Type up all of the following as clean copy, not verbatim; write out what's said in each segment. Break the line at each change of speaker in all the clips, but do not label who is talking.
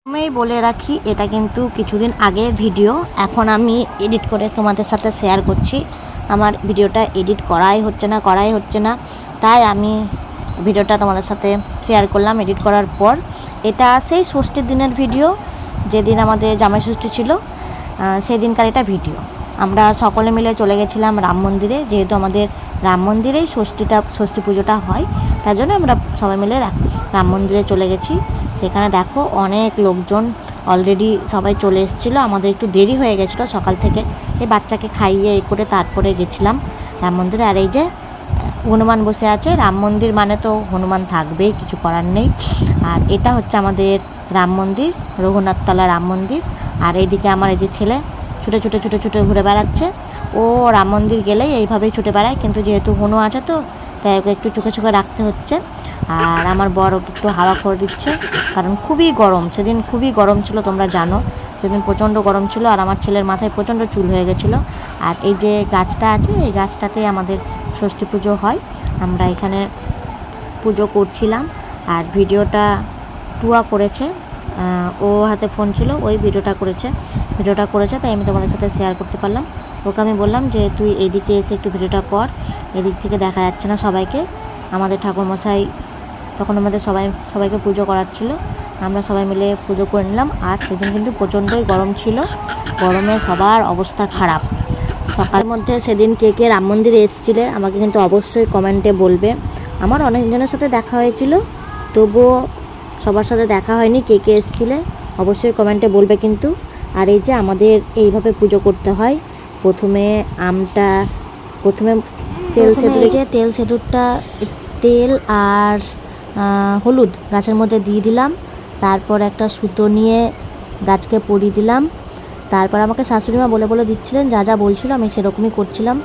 আমি বলে রাখি, এটা কিন্তু কিছুদিন আগের ভিডিও। এখন আমি এডিট করে তোমাদের সাথে শেয়ার করছি। আমার ভিডিওটা এডিট করাই হচ্ছে না, তাই আমি ভিডিওটা তোমাদের সাথে শেয়ার করলাম এডিট করার পর। এটা সেই ষষ্ঠীর দিনের ভিডিও, যেদিন আমাদের জামাই ষষ্ঠী ছিল, সেই দিনকার এটা ভিডিও। আমরা সকলে মিলে চলে গেছিলাম রাম মন্দিরে, যেহেতু আমাদের রাম মন্দিরেই ষষ্ঠী পুজোটা হয়, তার জন্য আমরা সবাই মিলে রাম মন্দিরে চলে গেছি। সেখানে দেখো অনেক লোকজন অলরেডি সবাই চলে এসেছিলো। আমাদের একটু দেরি হয়ে গেছিলো সকাল থেকে, এই বাচ্চাকে খাইয়ে এই করে তারপরে গেছিলাম রাম মন্দিরে। আর এই যে হনুমান বসে আছে, রাম মন্দির মানে তো হনুমান থাকবেই, কিছু করার নেই। আর এটা হচ্ছে আমাদের রাম মন্দির, রঘুনাথতলা রাম মন্দির। আর এইদিকে আমার এই যে ছেলে ছুটে ছুটে ঘুরে বেড়াচ্ছে। ও রাম মন্দির গেলেই এইভাবেই ছুটে বেড়ায়, কিন্তু যেহেতু হনু আছে তো তাই ওকে একটু চোখে রাখতে হচ্ছে। আর আমার বর ওকে একটু হাওয়া করে দিচ্ছে, কারণ খুবই গরম, সেদিন খুবই গরম ছিল, তোমরা জানো সেদিন প্রচণ্ড গরম ছিল। আর আমার ছেলের মাথায় প্রচণ্ড চুল হয়ে গেছিলো। আর এই যে গাছটা আছে, এই গাছটাতে আমাদের ষষ্ঠী পুজো হয়। আমরা এখানে পুজো করছিলাম। আর ভিডিওটা টুয়া করেছে, ও হাতে ফোন ছিল, ওই ভিডিওটা করেছে, তাই আমি তোমাদের সাথে শেয়ার করতে পারলাম। ওকে আমি বললাম যে তুই এদিকে এসে একটু ভিডিওটা কর, এদিক থেকে দেখা যাচ্ছে না সবাইকে। আমাদের ঠাকুরমশাই তখন আমাদের সবাইকে পুজো করাচ্ছিল, আমরা সবাই মিলে পুজো করে নিলাম। আর সেদিন কিন্তু প্রচণ্ডই গরম ছিল, গরমে সবার অবস্থা খারাপ। সকালের মধ্যে সেদিন কে কে রাম মন্দিরে এসেছিলে আমাকে কিন্তু অবশ্যই কমেন্টে বলবে। আমার অনেকজনের সাথে দেখা হয়েছিল, তবুও সবার সাথে দেখা হয়নি। কে কে এসেছিলে অবশ্যই কমেন্টে বলবে কিন্তু। আর এই যে আমাদের এইভাবে পুজো করতে হয়। প্রথমে তেল সেঁদুরটা তেল আর হলুদ গাছের মধ্যে দিয়ে দিলাম। তারপর একটা সুতো নিয়ে গাছকে পরিয়ে দিলাম। তারপর আমাকে শাশুড়িমা বলে দিচ্ছিলেন, যা বলছিল আমি সেরকমই করছিলাম।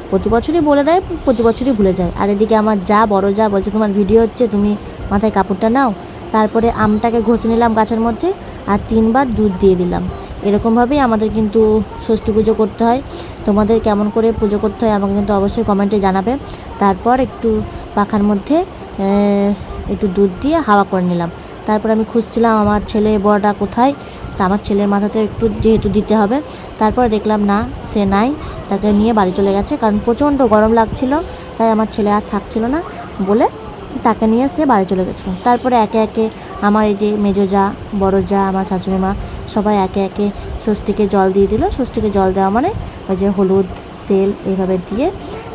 প্রতি বছরই বলে দেয়, প্রতি বছরই ভুলে যায়। আর এদিকে আমার বড় যা বলছে, তোমার ভিডিও হচ্ছে, তুমি মাথায় কাপড়টা নাও। তারপরে আমটাকে ঘষে নিলাম গাছের মধ্যে, আর 3 বার দুধ দিয়ে দিলাম। এরকমভাবেই আমাদের কিন্তু ষষ্ঠী পুজো করতে হয়। তোমাদের কেমন করে পুজো করতে হয় আমাকে কিন্তু অবশ্যই কমেন্টে জানাবে। তারপর একটু পাখার মধ্যে একটু দুধ দিয়ে হাওয়া করে নিলাম। তারপর আমি খুঁজছিলাম আমার ছেলে বড়টা কোথায়, তা আমার ছেলের মাথাতে একটু যেহেতু দিতে হবে। তারপর দেখলাম না, সে নাই, তাকে নিয়ে বাড়ি চলে গেছে, কারণ প্রচণ্ড গরম লাগছিল, তাই আমার ছেলে আর থাকছিল না বলে তাকে নিয়ে সে বাড়ি চলে গেছিলো। তারপরে একে একে আমার এই যে মেজো যা, বড়ো যা, আমার শাশুড়ি মা সবাই একে একে ষষ্ঠীকে জল দিয়ে দিল। ষষ্ঠীকে জল দেওয়া মানে ওই যে হলুদ তেল এইভাবে দিয়ে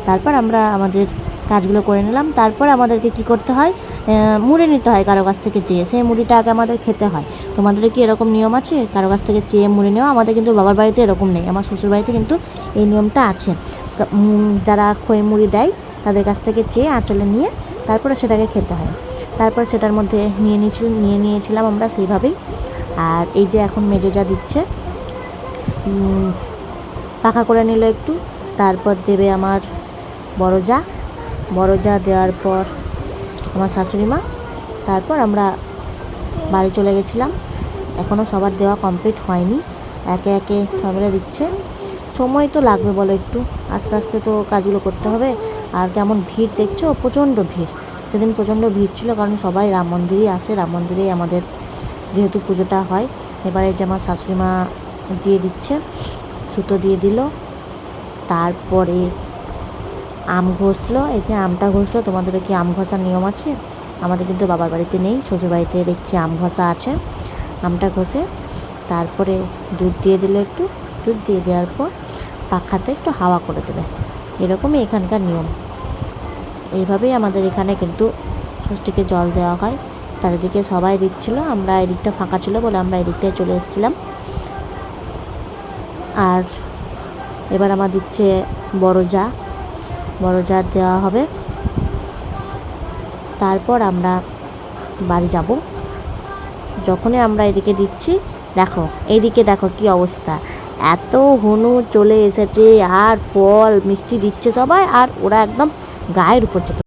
তারপর আমরা আমাদের কাজগুলো করে নিলাম। তারপর আমাদেরকে কি করতে হয়, মুড়ি নিতে হয় কারো কাছ থেকে চেয়ে, সেই মুড়িটা আগে আমাদের খেতে হয়। তোমাদের কি এরকম নিয়ম আছে কারো কাছ থেকে চেয়ে মুড়ি নেওয়া? আমাদের কিন্তু বাবার বাড়িতে এরকম নেই, আমার শ্বশুর বাড়িতে কিন্তু এই নিয়মটা আছে। যারা খই মুড়ি দেয় তাদের কাছ থেকে চেয়ে আঁচলে নিয়ে তারপরে সেটাকে খেতে হয়। তারপর সেটার মধ্যে নিয়ে নিয়েছিলাম আমরা সেইভাবেই। আর এই যে এখন মেজো যা দিচ্ছে, পাখা করে নিল একটু, তারপর দেবে আমার বড় যা দেওয়ার পর আমার শাশুড়ি মা। তারপর আমরা বাড়ি চলে গেছিলাম। এখনও সবার দেওয়া কমপ্লিট হয়নি, একে একে সবাই দিচ্ছে। সময় তো লাগবে বলো, একটু আস্তে আস্তে তো কাজগুলো করতে হবে। আর কেমন ভিড় দেখছো, প্রচণ্ড ভিড়। সেদিন প্রচণ্ড ভিড় ছিল, কারণ সবাই রাম মন্দিরেই আসে, রাম মন্দিরেই আমাদের যেহেতু পুজোটা হয়। এবারে যে আমার শাশুড়ি মা দিয়ে দিচ্ছে, সুতো দিয়ে দিল। তারপরে আম ঘষলো, এই যে আমটা ঘষলো। তোমাদের কি আম ঘষার নিয়ম আছে? আমাদের কিন্তু বাবার বাড়িতে নেই, শ্বশুর বাড়িতে দেখছি আম ঘষা আছে। আমটা ঘষে তারপরে দুধ দিয়ে দিল একটু, দুধ দিয়ে দেওয়ার পর পাখাতে একটু হাওয়া করে দেবে, এরকমই এখানকার নিয়ম। এইভাবেই আমাদের এখানে কিন্তু ষষ্ঠীকে জল দেওয়া হয়। চারিদিকে সবাই দিচ্ছিল, আমরা এদিকটা ফাঁকা ছিল বলে আমরা এদিকটায় চলে এসেছিলাম। আর এবার আমার দিচ্ছে বড় যা দেওয়া হবে। তারপর আমরা বাড়ি যাব। যখনই আমরা এদিকে দিচ্ছি, এইদিকে দেখো কি অবস্থা, এত হনু চলে এসেছে, আর ফল মিষ্টি দিচ্ছে সবাই, আর ওরা একদম গায়ের উপর চেপে